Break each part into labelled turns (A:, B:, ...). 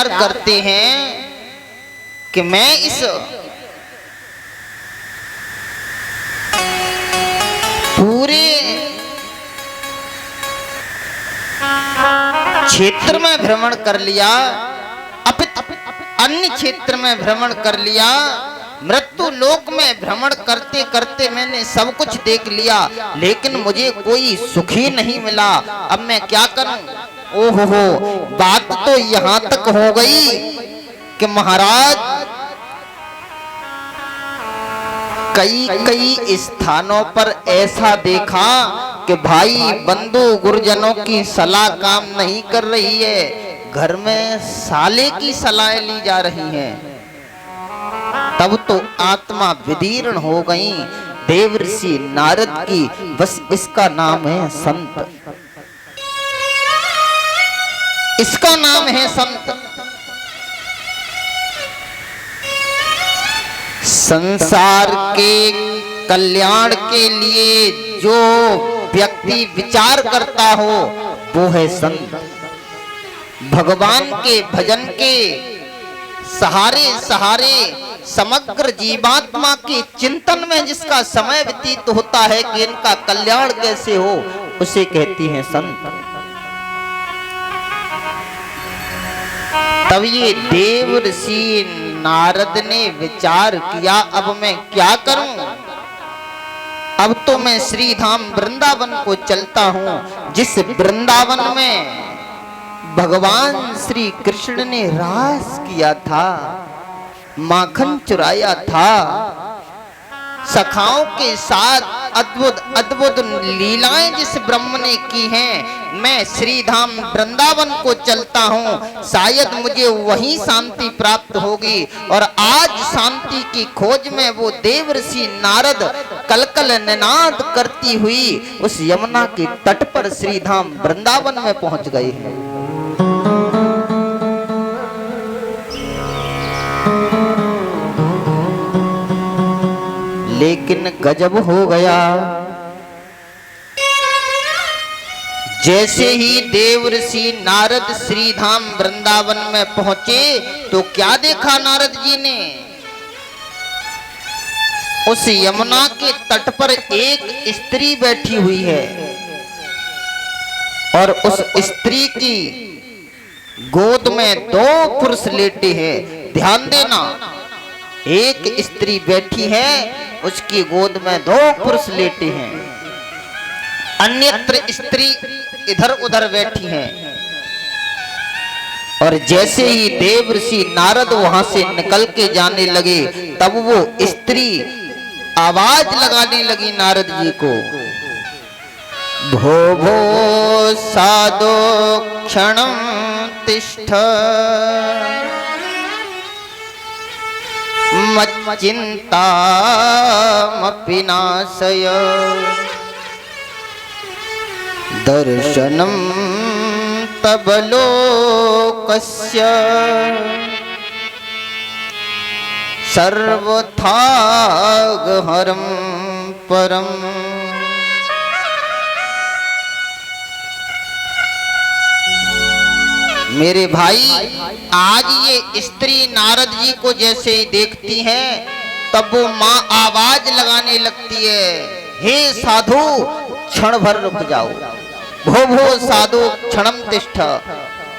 A: विचार करते हैं कि मैं इस पूरे क्षेत्र में भ्रमण कर लिया, अन्य क्षेत्र में भ्रमण कर लिया, मृत्यु लोक में भ्रमण करते करते मैंने सब कुछ देख लिया, लेकिन मुझे कोई सुख ही नहीं मिला। अब मैं क्या करूं? ओहो, बात तो यहाँ तक हो गई कि महाराज कई कई स्थानों पर ऐसा देखा कि भाई बंधु गुरुजनों की सलाह काम नहीं कर रही है, घर में साले की सलाह ली जा रही हैं। तब तो आत्मा विदीर्ण हो गई देवर्षि नारद की। बस इसका नाम है संत, इसका नाम है संत। संसार के कल्याण के लिए जो व्यक्ति विचार करता हो वो है संत। भगवान के भजन के सहारे सहारे समग्र जीवात्मा के चिंतन में जिसका समय व्यतीत होता है कि इनका कल्याण कैसे हो, उसे कहती हैं संत। तब ये देवर्षि नारद ने विचार किया, अब मैं क्या करूं? अब तो मैं श्री धाम वृंदावन को चलता हूं, जिस वृंदावन में भगवान श्री कृष्ण ने रास किया था, माखन चुराया था, सखाओं के साथ अद्भुत अद्भुत लीलाएं जिस ब्रह्म ने की हैं, मैं श्री धाम वृंदावन को चलता हूं, शायद मुझे वहीं शांति प्राप्त होगी। और आज शांति की खोज में वो देवर्षि नारद कलकल निनाद करती हुई उस यमुना के तट पर श्री धाम वृंदावन में पहुंच गए हैं। लेकिन गजब हो गया, जैसे ही देवर्षि नारद श्री धाम वृंदावन में पहुंचे तो क्या देखा नारद जी ने? उस यमुना के तट पर एक स्त्री बैठी हुई है और उस स्त्री की गोद में दो पुरुष लेटे हैं। ध्यान देना, एक स्त्री बैठी है, उसकी गोद में दो पुरुष लेटे हैं, अन्यत्र स्त्री इधर उधर बैठी हैं। और जैसे ही देवर्षि नारद वहां से निकल के जाने लगे, तब वो स्त्री आवाज लगाने लगी नारद जी को, भो भो साधो क्षणं तिष्ठ मच्चिंतामपि नाशय दर्शनं तव लोकस्य सर्वथागहरं परम। मेरे भाई, आज ये स्त्री नारद जी को जैसे ही देखती है तब वो माँ आवाज लगाने लगती है, हे साधु क्षण भर रुक जाओ, भो भो साधु क्षणम तिष्ठ,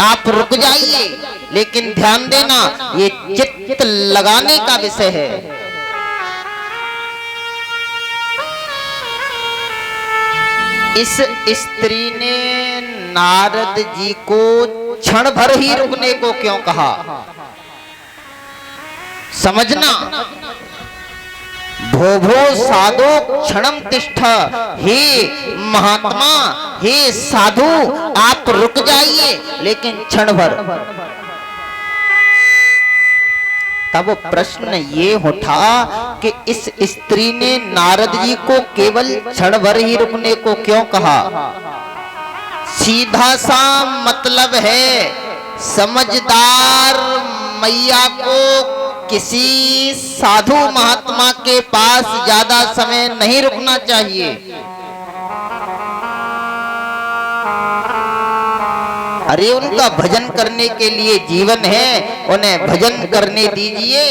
A: आप रुक जाइए। लेकिन ध्यान देना, ये चित्त लगाने का विषय है। इस स्त्री ने नारद जी को क्षण भर ही रुकने को क्यों कहा? समझना, भो भो साधु क्षणम तिष्ठ, हे महात्मा, हे साधु आप रुक जाइए, लेकिन क्षण भर। तब प्रश्न ये उठा कि इस स्त्री ने नारद जी को केवल क्षण भर ही रुकने को क्यों कहा? सीधा सा मतलब है, समझदार मैया को किसी साधु महात्मा के पास ज्यादा समय नहीं रुकना चाहिए। अरे उनका भजन करने के लिए जीवन है, उन्हें भजन करने दीजिए।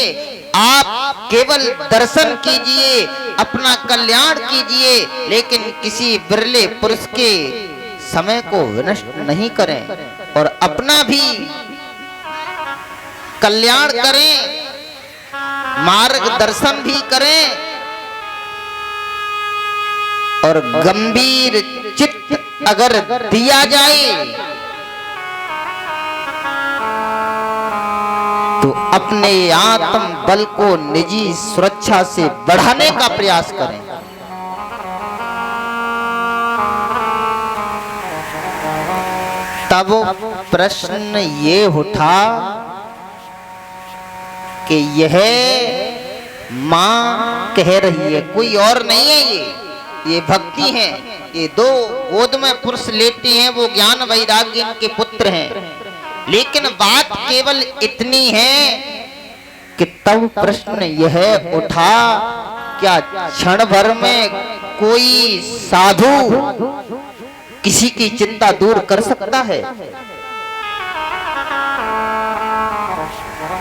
A: आप केवल दर्शन कीजिए, अपना कल्याण कीजिए, लेकिन किसी बिरले पुरुष के समय को विनष्ट नहीं करें और अपना भी कल्याण करें, मार्गदर्शन भी करें और गंभीर चित्त अगर दिया जाए तो अपने आत्म बल को निजी सुरक्षा से बढ़ाने का प्रयास करें। तब प्रश्न ये उठा कि यह मां कह रही है, कोई और नहीं है, ये भक्ति है। ये दो गोद में पुरुष लेटे हैं, वो ज्ञान वैराग्य इनके पुत्र हैं। लेकिन बात केवल इतनी है कि तब प्रश्न यह उठा, क्या क्षण भर में कोई साधु किसी की चिंता दूर कर सकता है?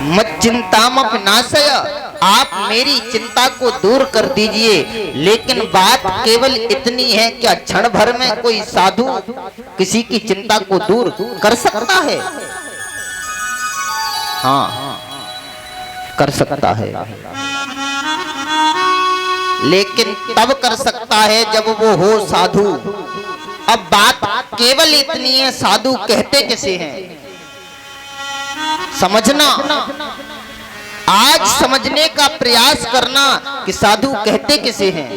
A: मत चिंतामप नाशय, आप मेरी चिंता को दूर कर दीजिए। लेकिन बात केवल इतनी है, क्या क्षण भर में कोई साधु किसी की चिंता को दूर कर सकता है? हाँ, कर सकता है, लेकिन तब कर सकता है जब वो हो साधु। अब बात केवल इतनी है, साधु कहते किसे हैं समझना। आज समझने का प्रयास करना कि साधु कहते किसे हैं।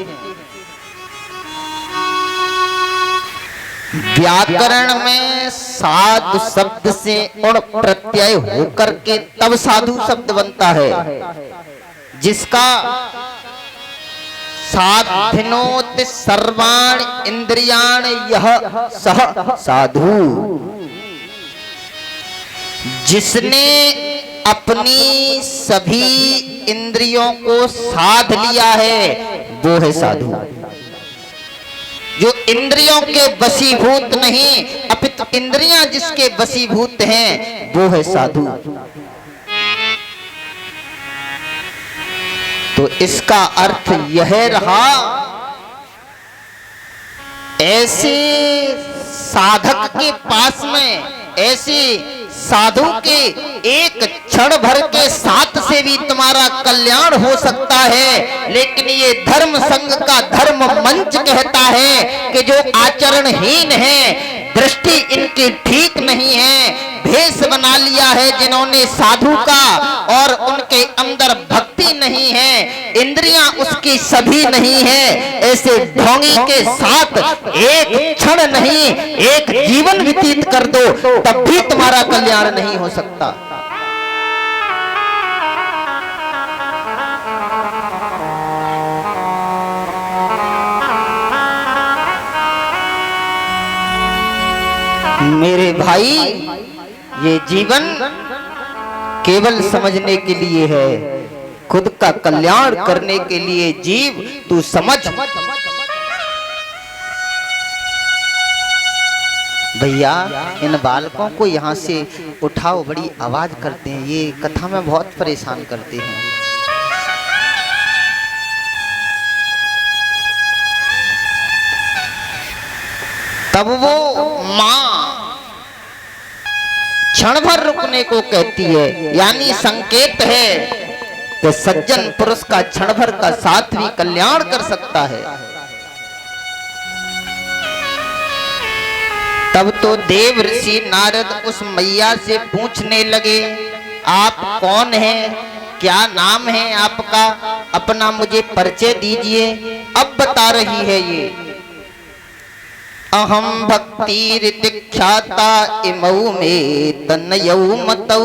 A: व्याकरण में साधु शब्द से उण प्रत्यय होकर के तब साधु शब्द बनता है, जिसका साधिनोत सर्वाण इंद्रियाण यह सह साधु। जिसने अपनी सभी इंद्रियों को साध लिया है वो है साधु। जो इंद्रियों के वशीभूत नहीं, अपितु इंद्रियां जिसके वशीभूत हैं वो है साधु। तो इसका अर्थ यह रहा, ऐसे साधक के पास में, ऐसे साधु के एक क्षण भर के साथ से भी तुम्हारा कल्याण हो सकता है। लेकिन ये धर्म संघ का धर्म मंच कहता है कि जो आचरणहीन है, दृष्टि इनकी ठीक नहीं है, भेष बना लिया है जिन्होंने साधु का, और उनके अंदर भक्ति नहीं है, इंद्रियां उसकी सभी नहीं है, ऐसे ढोंगी के साथ एक क्षण नहीं, एक जीवन व्यतीत कर दो, तब भी तुम्हारा कल्याण नहीं हो सकता। मेरे भाई, ये जीवन केवल समझने के लिए है, खुद का कल्याण करने के लिए जीव तू समझ। भैया, इन बालकों को यहाँ से उठाओ, बड़ी आवाज करते हैं, ये कथा में बहुत परेशान करते हैं। तब वो मां क्षण भर रुकने को कहती है, यानी संकेत है कि सज्जन पुरुष का क्षण भर का साथ भी कल्याण कर सकता है। तब तो देव ऋषि नारद उस मैया से पूछने लगे, आप कौन हैं, क्या नाम है आपका, अपना मुझे परिचय दीजिए। अब बता रही है ये, अहम भक्तिरितिख्याता इमौ में तनयौ मतौ,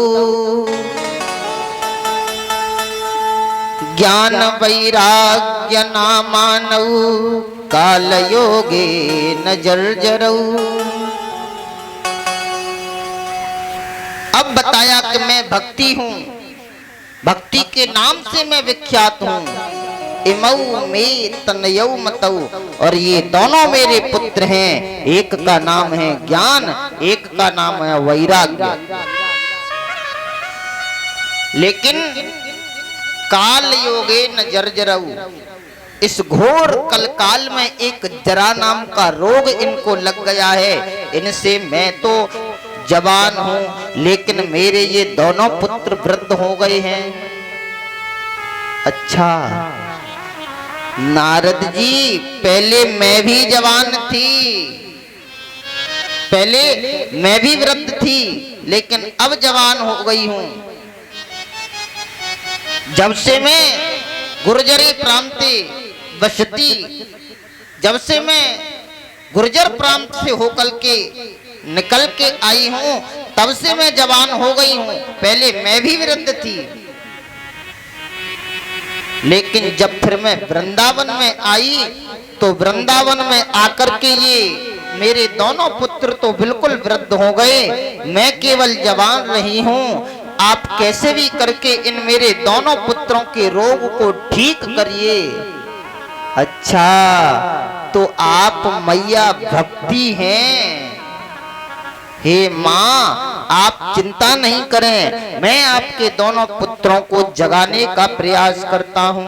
A: ज्ञान वैराग्य नामानौ कालयोगे न जर्जरौ। अब बताया कि मैं भक्ति हूँ, भक्ति के नाम से मैं विख्यात हूँ, इमऊ में तनयऊ मतऊ, और ये दोनों मेरे पुत्र हैं। एक का नाम है ज्ञान, एक का नाम है वैराग्य। लेकिन काल योगे न जर्जरऊ, इस घोर कल काल में एक जरा नाम का रोग इनको लग गया है। इनसे मैं तो जवान हूं, लेकिन मेरे ये दोनों पुत्र वृद्ध हो गए हैं। अच्छा नारद जी, पहले मैं भी जवान थी, पहले मैं भी वृद्ध थी, लेकिन अब जवान हो गई हूं। जब से मैं गुर्जरी प्रांते बसती, जब से मैं गुर्जर प्रांत से होकर के निकल के आई हूं, तब से मैं जवान हो गई हूं। पहले मैं भी वृद्ध थी, लेकिन जब फिर मैं वृंदावन में आई, तो वृंदावन में आकर के ये मेरे दोनों पुत्र तो बिल्कुल वृद्ध हो गए, मैं केवल जवान रही हूं। आप कैसे भी करके इन मेरे दोनों पुत्रों के रोग को ठीक करिए। अच्छा, तो आप मैया भक्ति हैं। हे माँ, आप चिंता नहीं करें, मैं आपके दोनों पुत्रों को जगाने का प्रयास करता हूँ।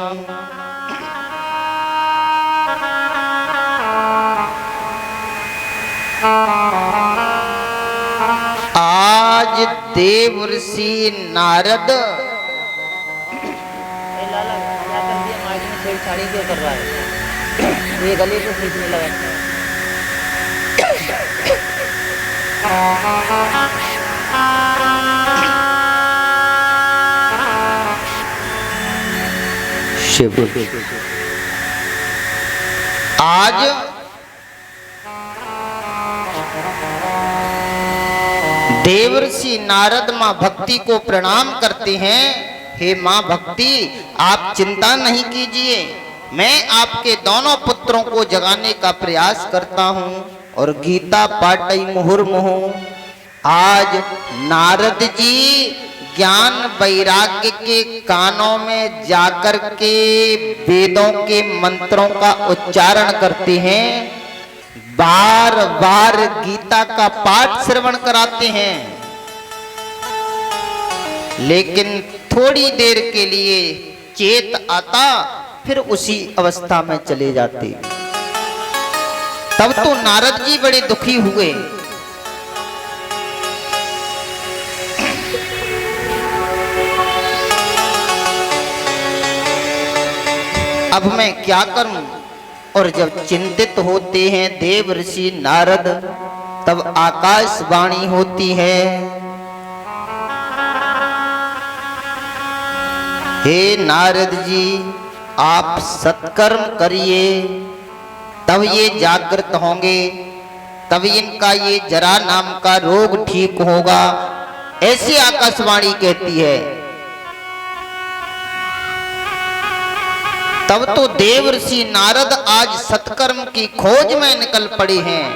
A: आज देवर्षि नारद
B: छेड़छाड़ी क्यों कर रहा है? ये गले को खींचने लगा।
A: शिव आज देवर्षि नारद माँ भक्ति को प्रणाम करते हैं। हे माँ भक्ति, आप चिंता नहीं कीजिए, मैं आपके दोनों पुत्रों को जगाने का प्रयास करता हूँ। और गीता पाटई मुहुर्मुहु, आज नारद जी ज्ञान वैराग्य के कानों में जाकर के वेदों के मंत्रों का उच्चारण करते हैं, बार बार गीता का पाठ श्रवण कराते हैं। लेकिन थोड़ी देर के लिए चेत आता, फिर उसी अवस्था में चले जाते। तब तो नारद जी बड़े दुखी हुए। अब मैं क्या करूं? और जब चिंतित होते हैं देवर्षि नारद, तब आकाशवाणी होती है, हे नारद जी, आप सत्कर्म करिए, तब ये जागृत होंगे, तब इनका ये जरा नाम का रोग ठीक होगा। ऐसी आकाशवाणी कहती है। तब तो देवर्षि नारद आज सत्कर्म की खोज में निकल पड़े हैं।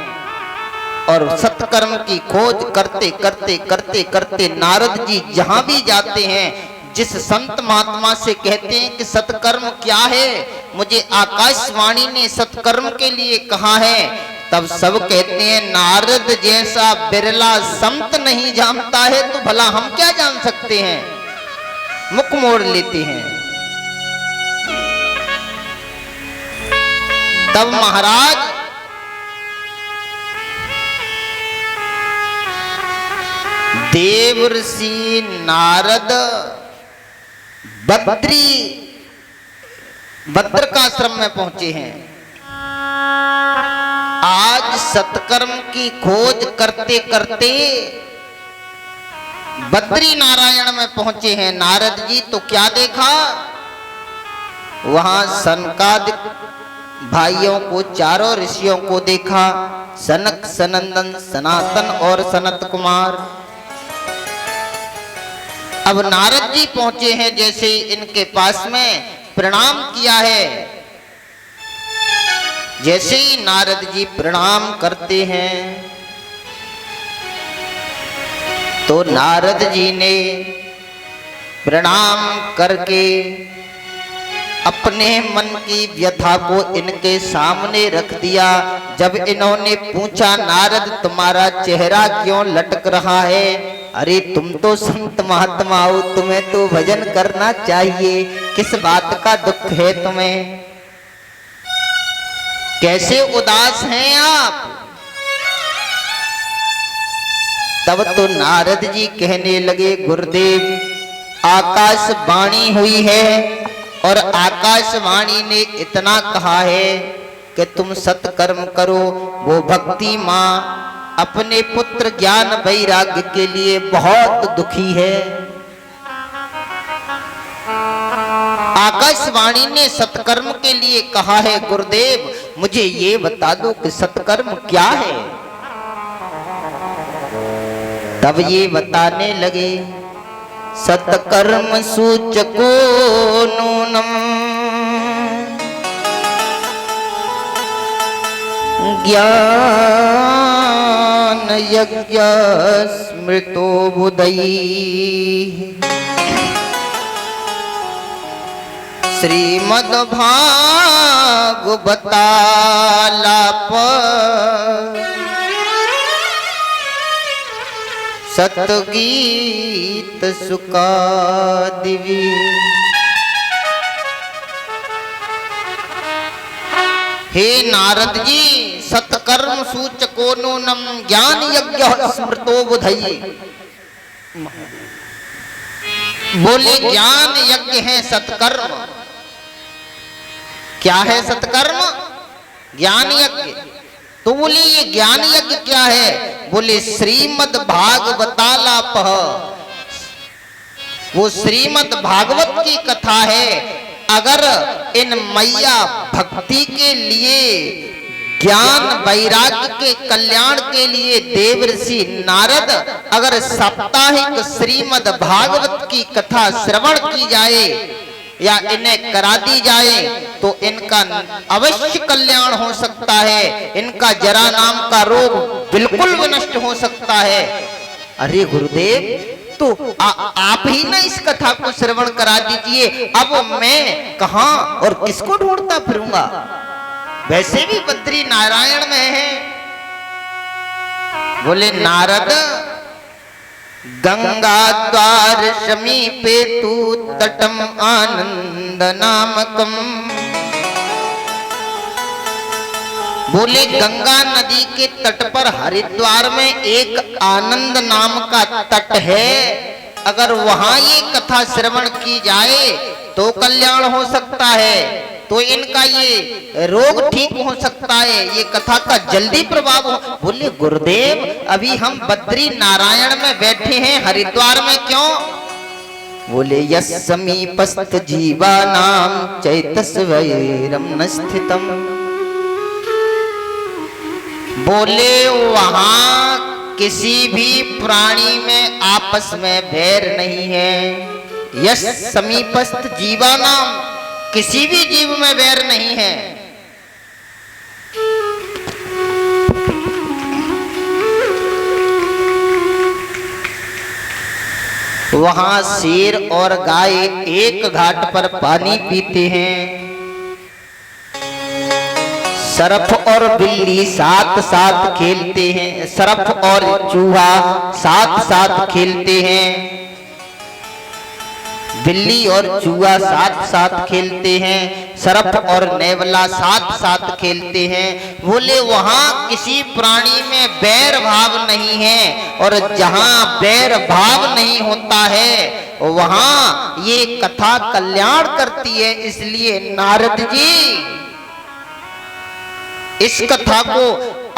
A: और सत्कर्म की खोज करते करते करते करते नारद जी जहां भी जाते हैं, जिस संत महात्मा से कहते हैं कि सत्कर्म क्या है, मुझे आकाशवाणी ने सत्कर्म के लिए कहा है, तब सब कहते हैं नारद जैसा बिरला संत नहीं जानता है, तो भला हम क्या जान सकते हैं। मुख मोड़ लेते हैं। तब महाराज देवर्षि नारद बद्रिकाश्रम में पहुंचे हैं। आज सत्कर्म की खोज करते करते बद्री नारायण में पहुंचे हैं नारद जी। तो क्या देखा, वहां सनकादिक भाइयों को, चारों ऋषियों को देखा, सनक, सनंदन, सनातन और सनत कुमार। अब नारद जी पहुंचे हैं, जैसे इनके पास में प्रणाम किया है, जैसे ही नारद जी प्रणाम करते हैं, तो नारद जी ने प्रणाम करके अपने मन की व्यथा को इनके सामने रख दिया। जब इन्होंने पूछा, नारद तुम्हारा चेहरा क्यों लटक रहा है? अरे तुम तो संत महात्मा हो, तुम्हें तो भजन करना चाहिए, किस बात का दुख है तुम्हें? कैसे उदास हैं आप? तब तो नारद जी कहने लगे, गुरुदेव आकाशवाणी हुई है और आकाशवाणी ने इतना कहा है कि तुम सत्कर्म करो। वो भक्ति माँ अपने पुत्र ज्ञान वैराग्य के लिए बहुत दुखी है। आकाशवाणी ने सत्कर्म के लिए कहा है। गुरुदेव मुझे ये बता दो कि सत्कर्म क्या है? तब ये बताने लगे, सत्कर्म सूचको नूनम ज्ञान यज्ञ स्मृतो बुधई श्रीमद्भागवतालाप सतगीत सुकादिवी। हे नारद जी, सत्कर्म सूचको नूनम ज्ञान यज्ञ स्मृतो बुधई। बोले ज्ञान यज्ञ है सत्कर्म। क्या है सत्कर्म? ज्ञान यज्ञ। तो बोले ये ज्ञान यज्ञ क्या है? बोले श्रीमद् भागवतालाप, वो श्रीमद् भागवत की कथा है। अगर इन मैया भक्ति के लिए, ज्ञान वैराग्य के कल्याण के लिए देवर्षि नारद अगर साप्ताहिक श्रीमद् भागवत की कथा श्रवण की जाए या इन्हें करा दी जाए तो इनका अवश्य कल्याण हो सकता है, इनका जरा नाम का रोग बिल्कुल विनष्ट हो सकता है। अरे गुरुदेव, तो आप ही ना इस कथा को श्रवण करा दीजिए। अब मैं कहां और किसको ढूंढता फिरूंगा? वैसे भी बद्री नारायण में है। बोले नारद, गंगा द्वार समीपे तू तटम आनंद नामकम। बोले गंगा नदी के तट पर हरिद्वार में एक आनंद नाम का तट है। अगर वहां ये कथा श्रवण की जाए तो कल्याण हो सकता है, तो इनका ये रोग ठीक हो सकता है, ये कथा का जल्दी प्रभाव हो। बोले गुरुदेव, अभी हम बद्री नारायण में बैठे हैं, हरिद्वार में क्यों? बोले यस समीपस्थ जीवानाम चैतस्वैरम न स्थितम। बोले वहां किसी भी प्राणी में आपस में बैर नहीं है। यस समीपस्थ जीवानाम, किसी भी जीव में बैर नहीं है। वहां शेर और गाय एक घाट पर पानी पीते हैं। सर्प और बिल्ली साथ साथ खेलते हैं, सर्प और चूहा साथ साथ खेलते हैं। बिल्ली और चूहा साथ साथ खेलते हैं, सर्प और नेवला साथ साथ खेलते हैं। बोले वहां किसी प्राणी में बैर भाव नहीं है, और जहां बैर भाव नहीं होता है वहां ये कथा कल्याण करती है। इसलिए नारद जी, इस कथा को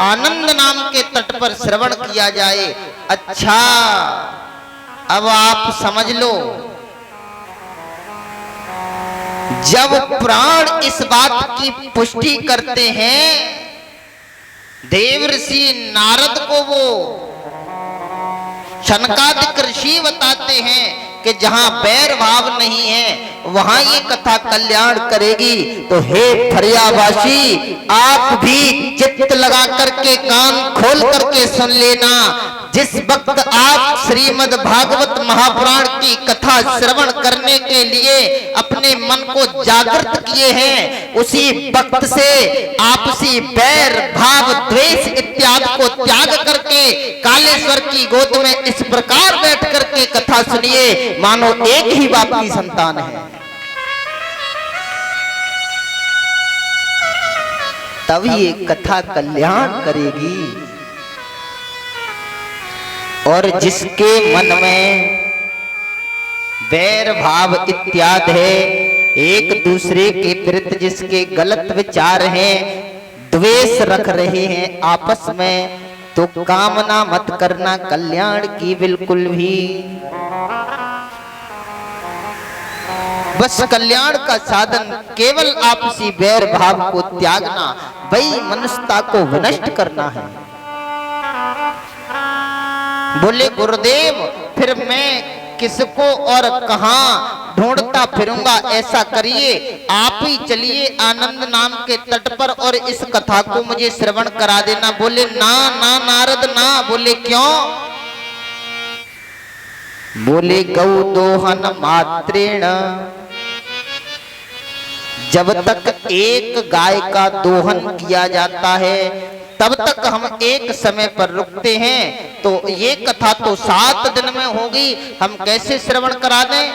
A: आनंद नाम के तट पर श्रवण किया जाए। अच्छा, अब आप समझ लो, जब प्राण इस बात की पुष्टि करते हैं, देवर्षि नारद को वो शनकादिक ऋषि बताते हैं कि जहां बैर भाव नहीं है वहां ये कथा कल्याण करेगी। तो हे फरियावासी, आप भी चित्त लगा करके कान खोल करके सुन लेना। जिस वक्त आप श्रीमद् भागवत महापुराण की कथा श्रवण करने के लिए अपने मन को जागृत किए हैं, उसी वक्त से आपसी बैर भाव द्वेष इत्यादि को त्याग करके कालेश्वर की गोद में इस प्रकार बैठ करके कथा सुनिए मानो एक ही बाप की संतान है। तब ये कथा कल्याण करेगी। और जिसके मन में बैर भाव इत्यादि है, एक दूसरे के प्रति जिसके गलत विचार हैं, द्वेष रख रहे हैं आपस में, तो कामना मत करना कल्याण की बिल्कुल भी। बस कल्याण का साधन केवल आपसी बैर भाव को त्यागना, वही मनुष्यता को विनष्ट करना है। बोले गुरुदेव फिर मैं किसको और कहां ढूंढता फिरूंगा, ऐसा करिए आप ही चलिए आनंद नाम के तट पर और इस कथा को मुझे श्रवण करा देना। बोले ना ना नारद ना। बोले क्यों? बोले गौ दोहन मात्रेण, जब तक एक गाय का दोहन किया जाता है तब तक हम एक समय पर रुकते हैं। तो ये कथा तो 7 दिन में होगी, हम कैसे श्रवण करा दें?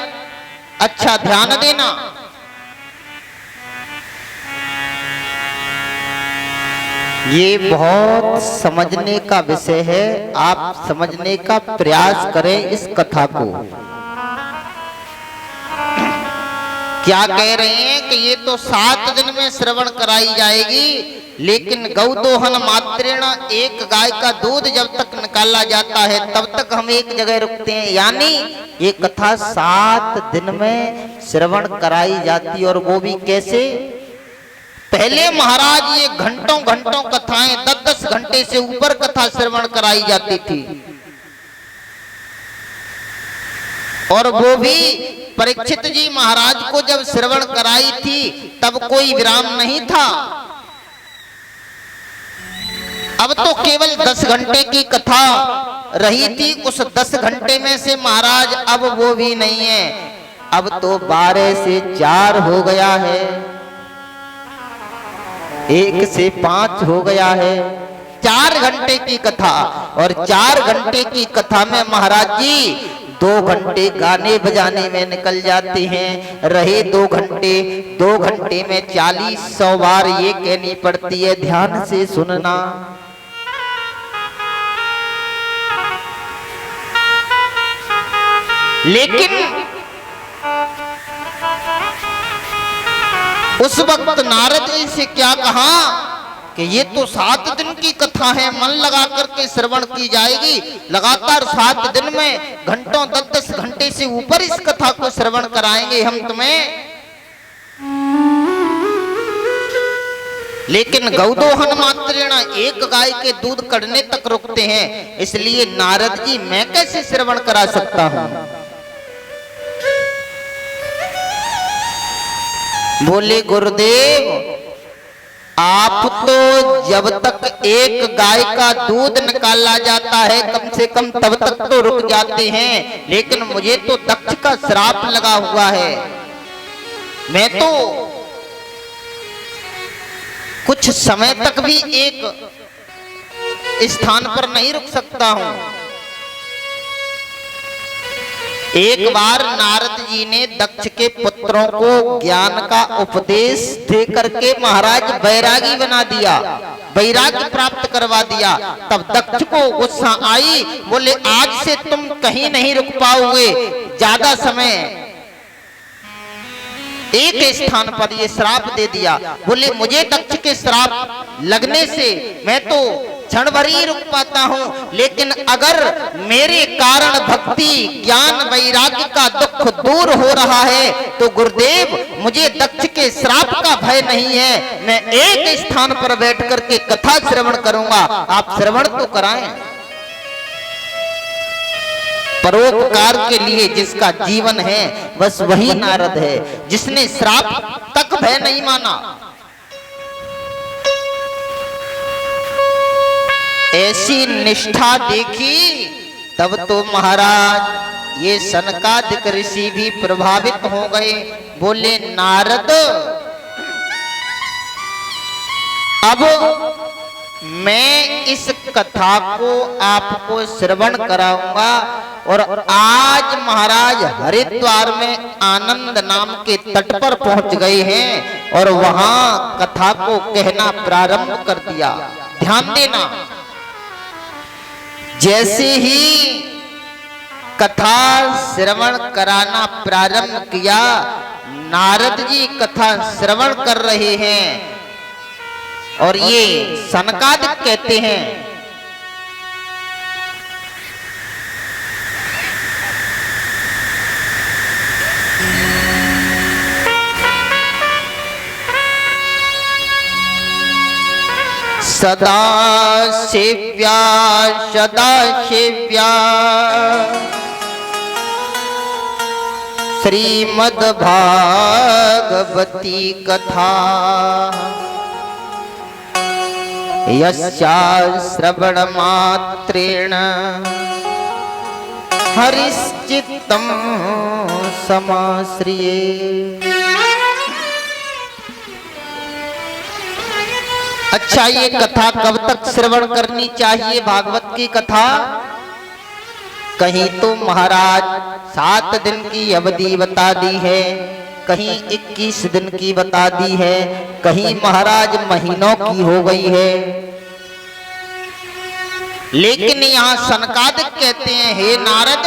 A: अच्छा ध्यान देना। ये बहुत समझने का विषय है, आप समझने का प्रयास करें इस कथा को। क्या कह रहे हैं कि ये तो 7 दिन में श्रवण कराई जाएगी, लेकिन गौदोहन मात्रेण, एक गाय का दूध जब तक निकाला जाता है तब तक हम एक जगह रुकते हैं। यानी ये कथा 7 दिन में श्रवण कराई जाती, और वो भी कैसे? पहले महाराज ये घंटों घंटों कथाएं 10-10 घंटे से ऊपर कथा श्रवण कराई जाती थी, और वो भी परीक्षित जी महाराज को जब श्रवण कराई थी तब कोई विराम नहीं था। अब तो केवल 10 घंटे की कथा रही थी, उस 10 घंटे में से महाराज अब वो भी नहीं है, अब तो 12 से 4 हो गया है, 1 से 5 हो गया है। 4 घंटे की कथा, और 4 घंटे की कथा में महाराज जी 2 घंटे गाने बजाने में निकल जाते हैं, रहे 2 घंटे। 2 घंटे में 40-100 बार ये कहनी पड़ती है ध्यान से सुनना। लेकिन उस वक्त नारद जी से क्या कहा कि ये तो 7 दिन की कथा है, मन लगा करके श्रवण की जाएगी। लगातार 7 दिन में घंटों 10-10 घंटे से ऊपर इस कथा को श्रवण कराएंगे हम तुम्हें। लेकिन गौदोहन मात्रेण, एक गाय के दूध कढ़ने तक रुकते हैं, इसलिए नारद जी मैं कैसे श्रवण करा सकता हूं? बोले गुरुदेव आप तो जब तक एक गाय का दूध निकाला जाता है कम से कम तब तक तो रुक जाते हैं, लेकिन मुझे तो दक्ष का श्राप लगा हुआ है, मैं तो कुछ समय तक भी एक स्थान पर नहीं रुक सकता हूं। एक बार नारद जी ने दक्ष के पुत्रों को ज्ञान का उपदेश दे करके महाराज बैरागी बना दिया, वैराग्य प्राप्त करवा दिया। तब दक्ष को गुस्सा आई, बोले आज से तुम कहीं नहीं रुक पाओगे ज्यादा समय, एक स्थान पर ये श्राप दे दिया। बोले मुझे दक्ष के श्राप लगने से मैं तो क्षण भर ही रुक पाता हूं, लेकिन अगर मेरे कारण भक्ति ज्ञान वैराग्य का दुख दूर हो रहा है तो गुरुदेव मुझे दक्ष के श्राप का भय नहीं है, मैं एक स्थान पर बैठ करके कथा श्रवण करूंगा, आप श्रवण तो कराएं। परोपकार के लिए जिसका जीवन है बस वही नारद है, जिसने श्राप तक भय नहीं माना। ऐसी निष्ठा देखी तब तो महाराज ये सनकादिक ऋषि भी प्रभावित हो गए। बोले नारद, अब मैं इस कथा को आपको श्रवण कराऊंगा। और आज महाराज हरिद्वार में आनंद नाम के तट पर पहुंच गए हैं और वहां कथा को कहना प्रारंभ कर दिया। ध्यान देना, जैसे ही कथा श्रवण कराना प्रारंभ किया, नारद जी कथा श्रवण कर रहे हैं और ये सनकादिक कहते हैं, सदा सेव्या सदा सेव्या श्रीमद् भागवती कथा, यस्या श्रवण मात्रेण हरिश्चित्तं समाश्रिये। अच्छा, ये कथा कब तक श्रवण करनी चाहिए? भागवत की कथा कहीं तो महाराज 7 दिन की अवधि बता दी है, कहीं 21 दिन की बता दी है, कहीं महाराज महीनों की हो गई है। लेकिन यहाँ सनकादिक कहते हैं, हे नारद,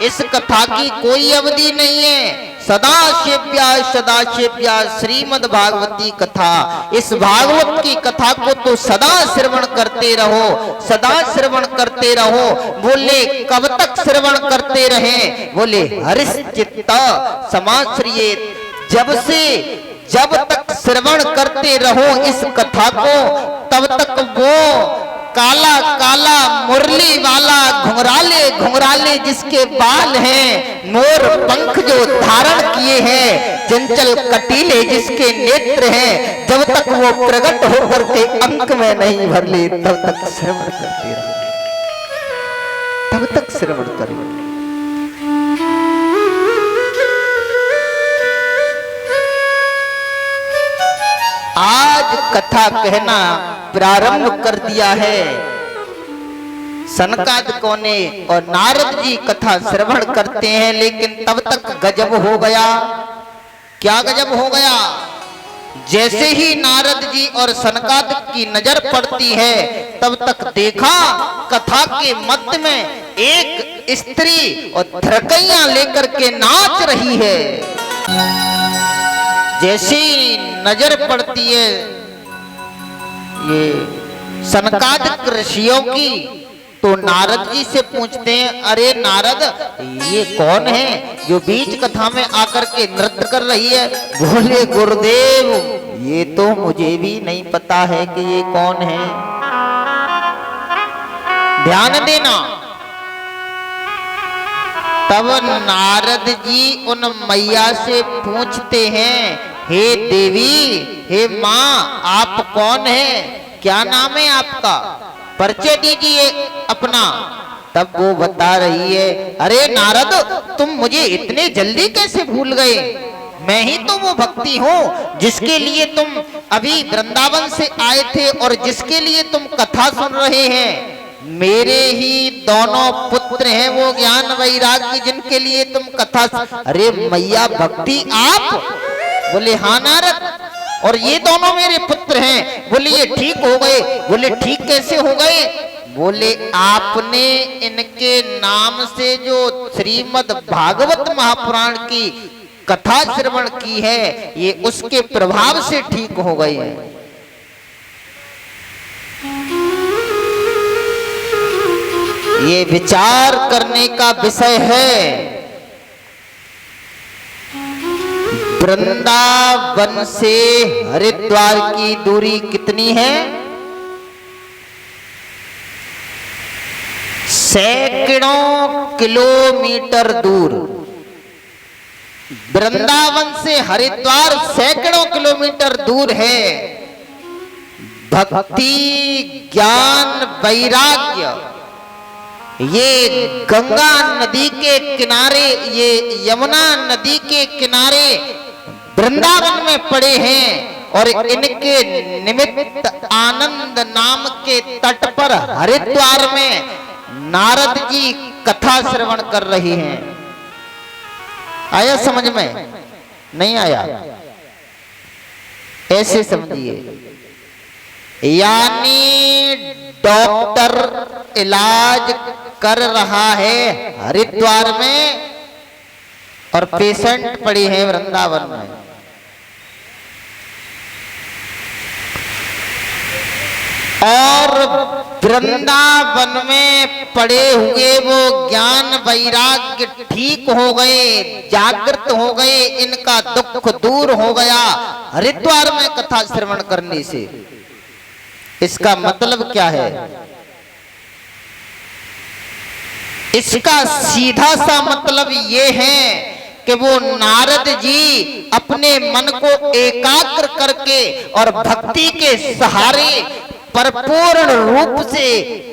A: इस कथा की कोई अवधि नहीं है। सदा सेव्या श्रीमद् भागवती कथा, इस भागवत की कथा को तो सदा श्रवण करते रहो, सदा श्रवण करते रहो। बोले कब तक श्रवण करते रहें? बोले हरिश्चित्त समाश्रियेत, जब तक श्रवण करते रहो इस कथा को, तब तक वो काला काला मुरली वाला घुंघराले जिसके बाल हैं, मोर पंख जो धारण किए हैं, चंचल कटीले जिसके नेत्र हैं, जब तक वो प्रकट होकर के अंक में नहीं भर ले, तब तक श्रवण करते रहो, तब तक श्रवण करो। आज कथा कहना प्रारंभ कर दिया है सनकादिकों ने और नारद जी कथा श्रवण करते हैं, लेकिन तब तक गजब हो गया। क्या गजब हो गया? जैसे ही नारद जी और सनकादिक की नजर पड़ती है, तब तक देखा कथा के मध्य में एक स्त्री और धरकैया लेकर के नाच रही है। जैसी नजर पड़ती है ये सनकादिक ऋषियों की, तो नारद जी से पूछते हैं, अरे नारद, ये कौन है जो बीच कथा में आकर के नृत्य कर रही है? बोले गुरुदेव, ये तो मुझे भी नहीं पता है कि ये कौन है। ध्यान देना, तब नारद जी उन मैया से पूछते हैं, हे देवी, हे माँ, आप कौन है? क्या नाम है आपका? परिचय दीजिए अपना। तब वो बता रही है, अरे नारद, तुम मुझे इतने जल्दी कैसे भूल गए? मैं ही तो वो भक्ति हूँ जिसके लिए तुम अभी वृंदावन से आए थे और जिसके लिए तुम कथा सुन रहे हैं। मेरे ही दोनों पुत्र हैं, वो ज्ञान वैराग्य जिनके लिए तुम कथा। अरे मैया भक्ति आप? बोले हाँ नारद, और ये दोनों मेरे पुत्र हैं। बोले ये ठीक हो गए? बोले ठीक कैसे हो गए? बोले आपने इनके नाम से जो श्रीमद् भागवत महापुराण की कथा श्रवण की है, ये उसके प्रभाव से ठीक हो गए हैं। ये विचार करने का विषय है। वृंदावन से हरिद्वार की दूरी कितनी है? सैकड़ों किलोमीटर दूर। वृंदावन से हरिद्वार सैकड़ों किलोमीटर दूर है। भक्ति, ज्ञान, वैराग्य ये गंगा नदी के किनारे, ये यमुना नदी के किनारे वृंदावन में पड़े हैं और इनके निमित्त आनंद नाम के तट पर हरिद्वार में नारद जी कथा श्रवण कर रहे हैं। आया समझ में? नहीं आया? ऐसे समझिए, यानी डॉक्टर इलाज कर रहा है हरिद्वार में और पेशेंट पड़े हैं वृंदावन में। और वृंदावन में पड़े हुए वो ज्ञान वैराग्य ठीक हो गए, जागृत हो गए, इनका दुख दूर हो गया हरिद्वार में कथा श्रवण करने से। इसका मतलब क्या है? इसका सीधा सा मतलब ये है कि वो नारद जी अपने मन को एकाग्र करके और भक्ति के सहारे परिपूर्ण रूप से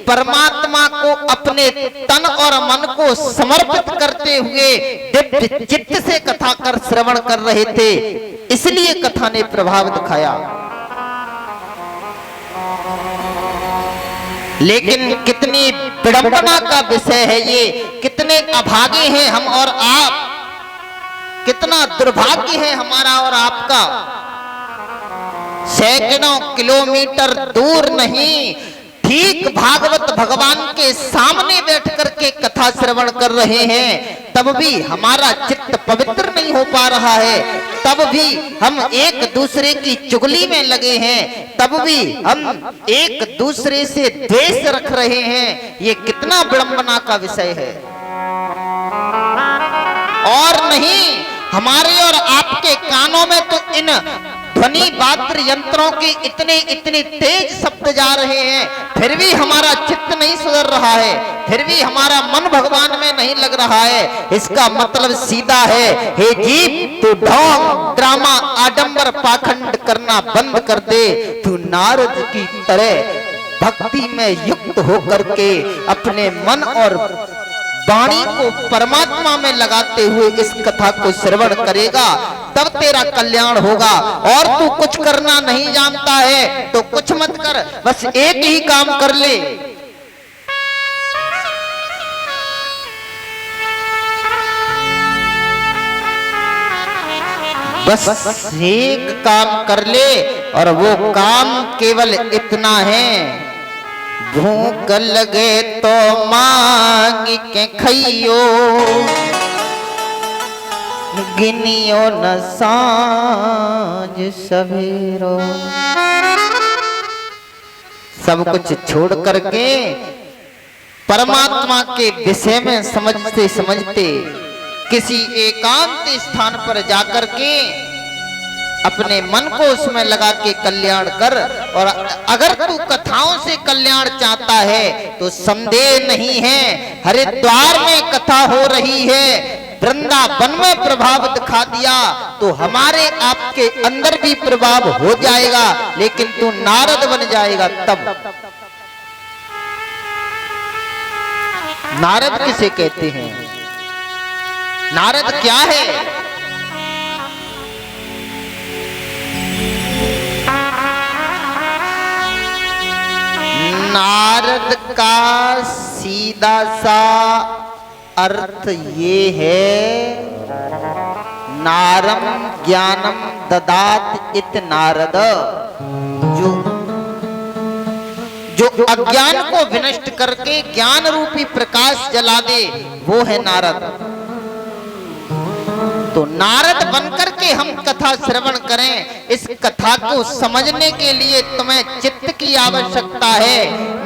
A: परमात्मा को अपने तन और मन को समर्पित करते हुए दिव्य चित्त से कथा कर श्रवण कर रहे थे, इसलिए कथा ने प्रभाव दिखाया। लेकिन कितनी विडंबना का विषय है ये, कितने अभागे हैं हम और आप, कितना दुर्भाग्य है हमारा और आपका। सैकड़ों किलोमीटर दूर नहीं, ठीक भागवत भगवान के सामने बैठ करके कथा श्रवण कर रहे हैं, तब भी हमारा चित्त पवित्र नहीं हो पा रहा है, तब भी हम एक दूसरे की चुगली में लगे हैं, तब भी हम एक दूसरे से द्वेष रख रहे हैं। ये कितना विडंबना का विषय है। और नहीं, हमारे और आपके कानों में तो इन ध्वनि वाद्य यंत्रों के इतने इतने तेज शब्द जा रहे हैं, फिर भी हमारा चित्त नहीं सुधर रहा है, फिर भी हमारा मन भगवान में नहीं लग रहा है। इसका मतलब सीधा है, हे जीव तू ढोंग ड्रामा आडंबर पाखंड करना बंद कर दे, तू नारद की तरह भक्ति में युक्त होकर के अपने मन और वाणी को परमात्मा में लगाते हुए इस कथा को श्रवण करेगा, तब तेरा कल्याण होगा। और तू कुछ करना नहीं जानता है तो कुछ मत कर, बस एक ही काम कर ले, बस एक काम कर ले, और वो काम केवल इतना है, भूख लगे तो मांग के खइयो, गिनियो न सांझ सवेरो। सब कुछ छोड़ करके परमात्मा के विषय में समझते समझते किसी एकांत स्थान पर जाकर के अपने मन को उसमें लगा के कल्याण कर। और अगर तू कथाओं से कल्याण चाहता है तो संदेह नहीं है, हरिद्वार में कथा हो रही है, वृंदावन में प्रभाव दिखा दिया तो हमारे आपके अंदर भी प्रभाव हो जाएगा, लेकिन तू नारद बन जाएगा तब। नारद किसे कहते हैं? नारद क्या है? नारद का सीधा सा अर्थ ये है, नारम ज्ञानम ददात इत नारद, जो अज्ञान को विनष्ट करके ज्ञान रूपी प्रकाश जला दे, वो है नारद। तो नारद बनकर के हम कथा श्रवण करें। इस कथा को समझने के लिए तुम्हें चित्त की आवश्यकता है।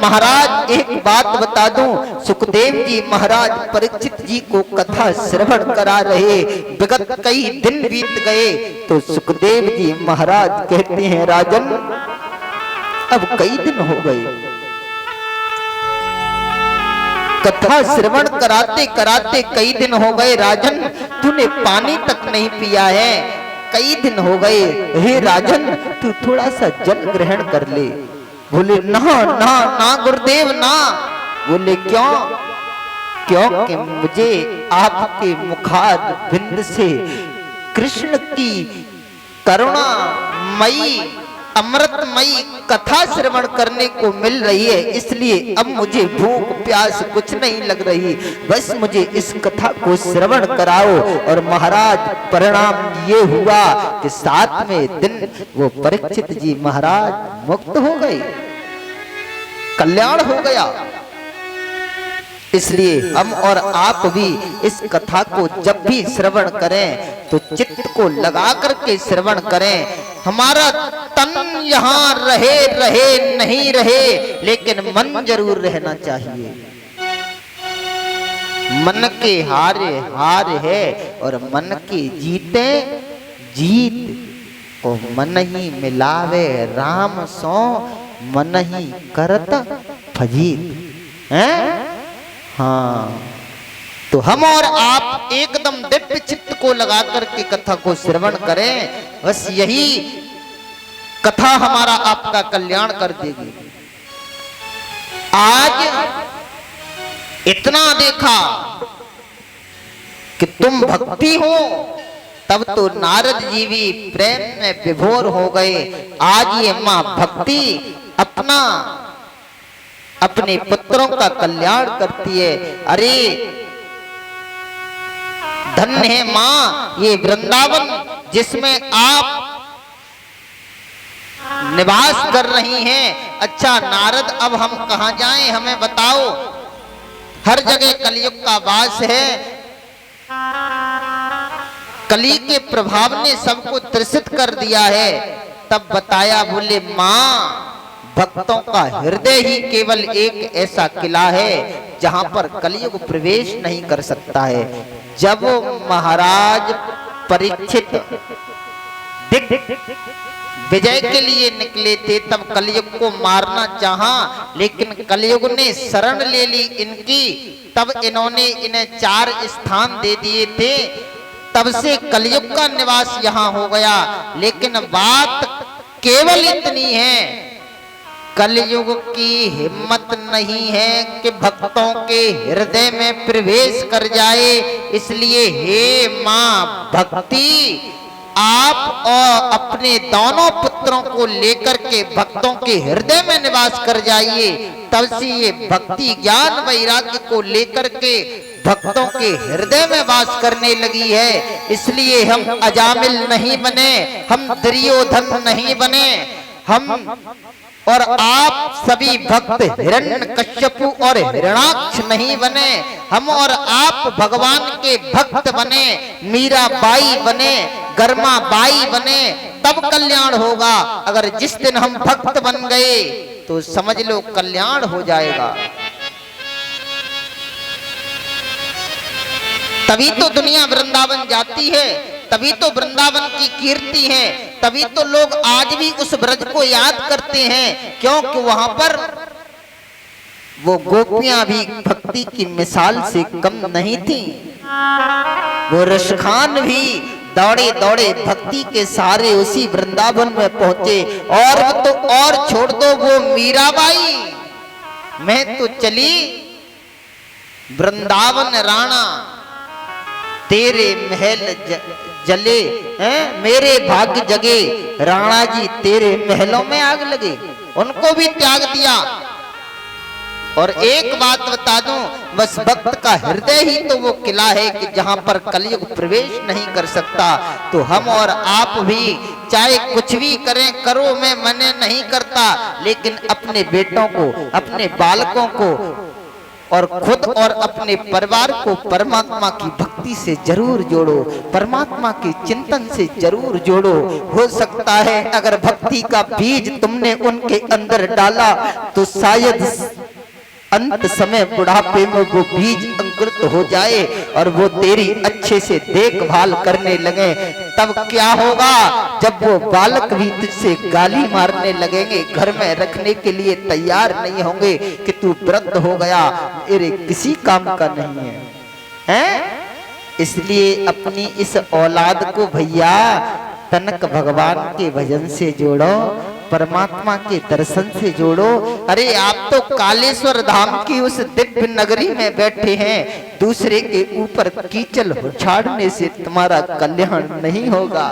A: महाराज एक बात बता दूं, सुखदेव जी महाराज परीक्षित जी को कथा श्रवण करा रहे, विगत कई दिन बीत गए तो सुखदेव जी महाराज कहते हैं, राजन अब कई दिन हो गए, कथा श्रवण कराते कराते कई दिन हो गए, राजन तूने पानी तक नहीं पिया है, कई दिन हो गए, हे राजन तू थोड़ा सा जल ग्रहण कर ले। बोले ना ना ना गुरुदेव ना। बोले क्यों? क्योंकि मुझे आपके मुखार बिंद से कृष्ण की करुणामयी अमृतमयी कथा श्रवण करने को मिल रही है, इसलिए अब मुझे भूख प्यास कुछ नहीं लग रही, बस मुझे इस कथा को श्रवण कराओ। और महाराज परिणाम ये हुआ कि 7वें दिन वो परीक्षित जी महाराज मुक्त हो गए, कल्याण हो गया। इसलिए हम और आप भी इस कथा को जब भी श्रवण करें तो चित्त को लगा करके श्रवण करें। हमारा तन यहाँ रहे नहीं रहे, लेकिन मन जरूर रहना चाहिए। मन के हार है और मन की जीते जीत। ओ मन ही मिलावे राम सो, मन ही करत फजीत है। हाँ, तो हम और आप एकदम दिव्य चित्त को लगा करके कथा को श्रवण करें, बस यही कथा हमारा आपका कल्याण कर देगी। आज इतना देखा कि तुम भक्ति हो, तब तो नारद जी भी प्रेम में विभोर हो गए। आज ये मां भक्ति अपने पुत्रों का कल्याण करती है। अरे धन्य है मां ये वृंदावन जिसमें आप निवास कर रही हैं। अच्छा नारद, अब हम कहां जाएं, हमें बताओ। हर जगह कलयुग का वास है, कली के प्रभाव ने सबको त्रसित कर दिया है। तब बताया, बोले मां भक्तों का हृदय ही केवल एक ऐसा किला है जहां पर कलयुग प्रवेश नहीं कर सकता है। जब महाराज परीक्षित विजय के लिए निकले थे, तब कलयुग को मारना चाहा, लेकिन कलयुग ने शरण ले ली इनकी। तब इन्होंने इन्हें 4 स्थान दे दिए थे, तब से कलयुग का निवास यहाँ हो गया। लेकिन बात केवल इतनी है, कलयुग की हिम्मत नहीं है कि भक्तों के हृदय में प्रवेश कर जाए। इसलिए हे मां भक्ति, आप और अपने दोनों पुत्रों को लेकर के भक्तों के हृदय में निवास कर जाइए। तब से ये भक्ति ज्ञान वैराग्य को लेकर के भक्तों के हृदय में वास करने लगी है। इसलिए हम अजामिल नहीं बने, हम दुर्योधन नहीं बने, हम और आप सभी भक्त हिरण्यकश्यपु और हिरणाक्ष नहीं बने। हम और आप भगवान के भक्त बने, मीराबाई बने, गर्माबाई बने, तब कल्याण होगा। अगर जिस दिन हम भक्त बन गए तो समझ लो कल्याण हो जाएगा। तभी तो दुनिया वृंदावन जाती है, तभी तो वृंदावन की कीर्ति है, तभी तो लोग आज भी उस ब्रज को याद करते हैं, क्योंकि वहां पर वो गोपियां भी भक्ति की मिसाल से कम नहीं थी। वो रशखान भी दौड़े दौड़े भक्ति के सारे उसी वृंदावन में पहुंचे। और तो और छोड़ दो, वो मीराबाई, मैं तो चली वृंदावन राणा, तेरे महल जले हैं, मेरे भाग्य जगे, राणा जी तेरे महलों में आग लगे, उनको भी त्याग दिया। और एक बात बता दूं, बस भक्त का हृदय ही तो वो किला है कि जहां पर कलयुग प्रवेश नहीं कर सकता। तो हम और आप भी चाहे कुछ भी करें, करो, मैं मना नहीं करता, लेकिन अपने बेटों को, अपने बालकों को और खुद और अपने परिवार को परमात्मा की भक्ति से जरूर जोड़ो, परमात्मा के चिंतन से जरूर जोड़ो। हो सकता है अगर भक्ति का बीज तुमने उनके अंदर डाला तो शायद अंत समय बुढ़ापे में वो बीज अंकुरित हो जाए और वो तेरी अच्छे से देखभाल करने लगे। तब क्या होगा, जब वो बालक भी तुझसे गाली मारने लगेंगे, घर में रखने के लिए तैयार नहीं होंगे कि तू वृद्ध हो गया, मेरे किसी काम का नहीं है, हैं? इसलिए अपनी इस औलाद को भैया तनक भगवान के भजन से जोड़ो, परमात्मा के दर्शन से जोड़ो। अरे आप तो कालेश्वर धाम की उस दिव्य नगरी में बैठे हैं, दूसरे के ऊपर कीचड़ उछाड़ने से तुम्हारा कल्याण नहीं होगा।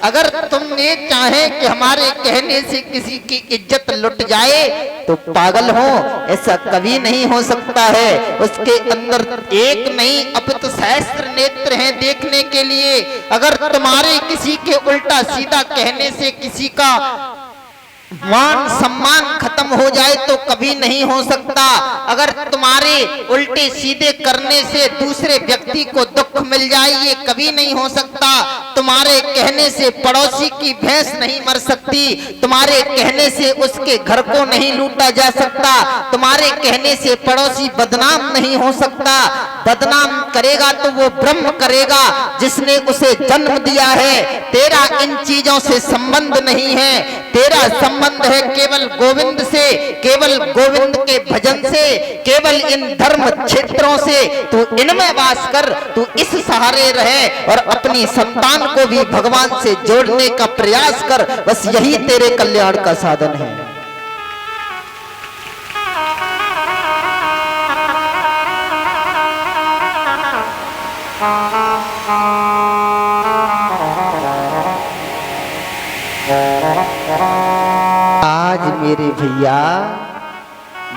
A: अगर तुम ये चाहें कि हमारे कहने से किसी की इज्जत लुट जाए तो पागल हो, ऐसा कभी नहीं हो सकता है। उसके अंदर एक नहीं अपितु सहस्त्र नेत्र हैं देखने के लिए। अगर तुम्हारे किसी के उल्टा सीधा कहने से किसी का मान सम्मान खत्म हो जाए तो कभी नहीं हो सकता। अगर तुम्हारे उल्टे सीधे करने से दूसरे व्यक्ति को दुख मिल जाए ये कभी नहीं हो सकता। तुम्हारे कहने से पड़ोसी की भैंस नहीं मर सकती, तुम्हारे कहने से उसके घर को नहीं लूटा जा सकता, तुम्हारे कहने से पड़ोसी बदनाम नहीं हो सकता। बदनाम करेगा तो वो ब्रह्म करेगा जिसने उसे जन्म दिया है। तेरा इन चीजों से संबंध नहीं है, तेरा संबंध है केवल गोविंद से, केवल गोविंद के भजन से, केवल इन धर्म क्षेत्रों से। तू इनमें वास कर, तू इस सहारे रहे और अपनी संतान को भी भगवान से जोड़ने का प्रयास कर। बस यही तेरे कल्याण का साधन है। आज मेरे भैया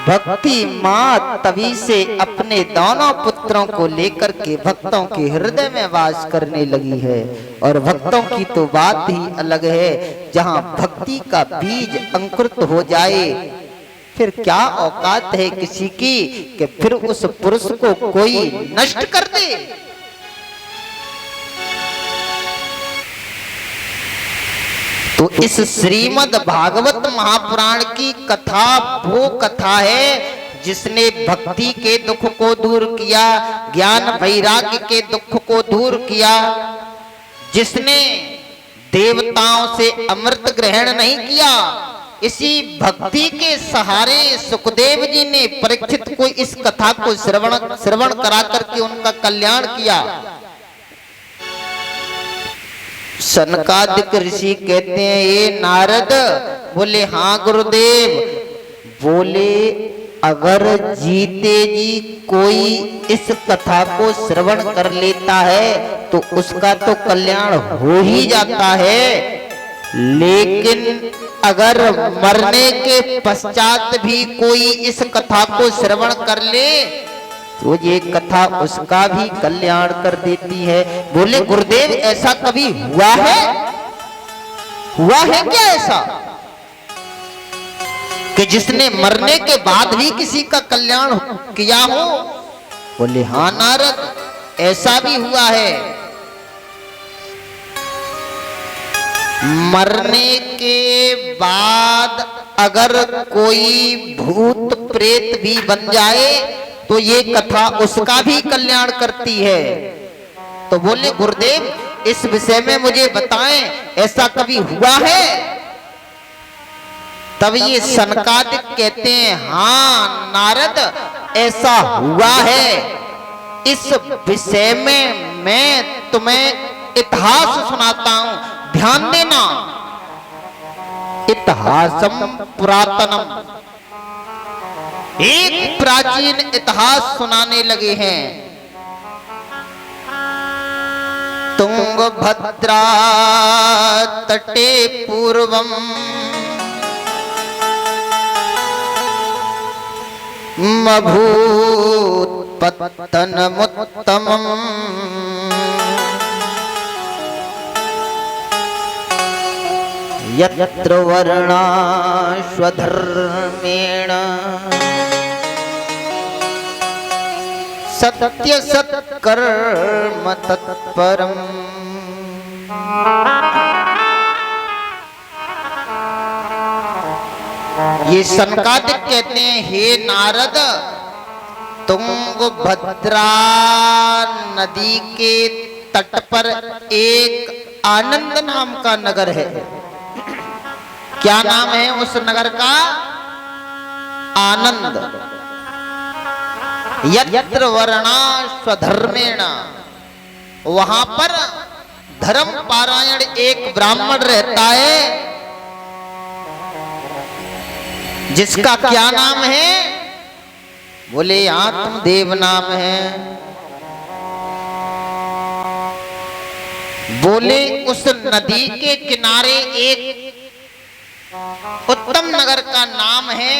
A: भक्ति माँ तभी से अपने दोनों पुत्रों को लेकर के भक्तों के हृदय में वास करने लगी है। और भक्तों की तो बात ही अलग है। जहाँ भक्ति का बीज अंकुरित हो जाए फिर क्या औकात है किसी की कि फिर उस पुरुष को कोई नष्ट कर दे। तो इस श्रीमद् भागवत महापुराण की कथा वो कथा है जिसने भक्ति के दुख को दूर किया, ज्ञान वैराग्य के दुख को दूर किया, जिसने देवताओं से अमृत ग्रहण नहीं किया। इसी भक्ति के सहारे सुखदेव जी ने परीक्षित को इस कथा को श्रवण करा करके उनका कल्याण किया। सनकादिक ऋषि कहते हैं ये नारद, बोले हाँ गुरुदेव। बोले अगर जीते जी कोई इस कथा को श्रवण कर लेता है तो उसका तो कल्याण हो ही जाता है, लेकिन अगर मरने के पश्चात भी कोई इस कथा को श्रवण कर ले तो ये कथा उसका भी कल्याण कर देती है। बोले गुरुदेव ऐसा कभी हुआ है? हुआ है क्या ऐसा कि जिसने मरने के बाद भी किसी का कल्याण किया हो? बोले हाँ नारद ऐसा भी हुआ है। मरने के बाद अगर कोई भूत प्रेत भी बन जाए तो ये कथा उसका भी कल्याण करती है। तो बोले गुरुदेव इस विषय में मुझे बताएं ऐसा कभी हुआ है? तब ये सनकादिक कहते हैं हाँ नारद ऐसा हुआ है। इस विषय में मैं तुम्हें इतिहास सुनाता हूं, ध्यान देना। इतिहासम पुरातनम, एक प्राचीन इतिहास सुनाने लगे हैं। तुंगभद्रा तटे पूर्वम मभूत पत्तनमुत्तमम् यत्र वर्णाश्वधर्मेण सत्य सत्कर्म तत्परम। ये सनकादिक कहते हैं हे नारद तुंगभद्रा नदी के तट पर एक आनंद नाम का नगर है। क्या नाम है उस नगर का? आनंद। यत्र वर्णा स्वधर्मेण, वहां पर धर्म पारायण एक ब्राह्मण रहता है जिसका क्या नाम है? बोले आत्मदेव नाम है। बोले उस नदी के किनारे एक उत्तम नगर का नाम है,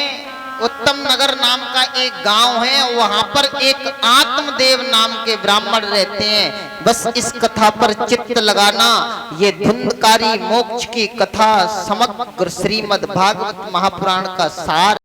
A: उत्तम नगर नाम का एक गांव है, वहां पर एक आत्मदेव नाम के ब्राह्मण रहते हैं। बस इस कथा पर चित्त लगाना। ये धुंधकारी मोक्ष की कथा समग्र श्रीमद् भागवत महापुराण का सार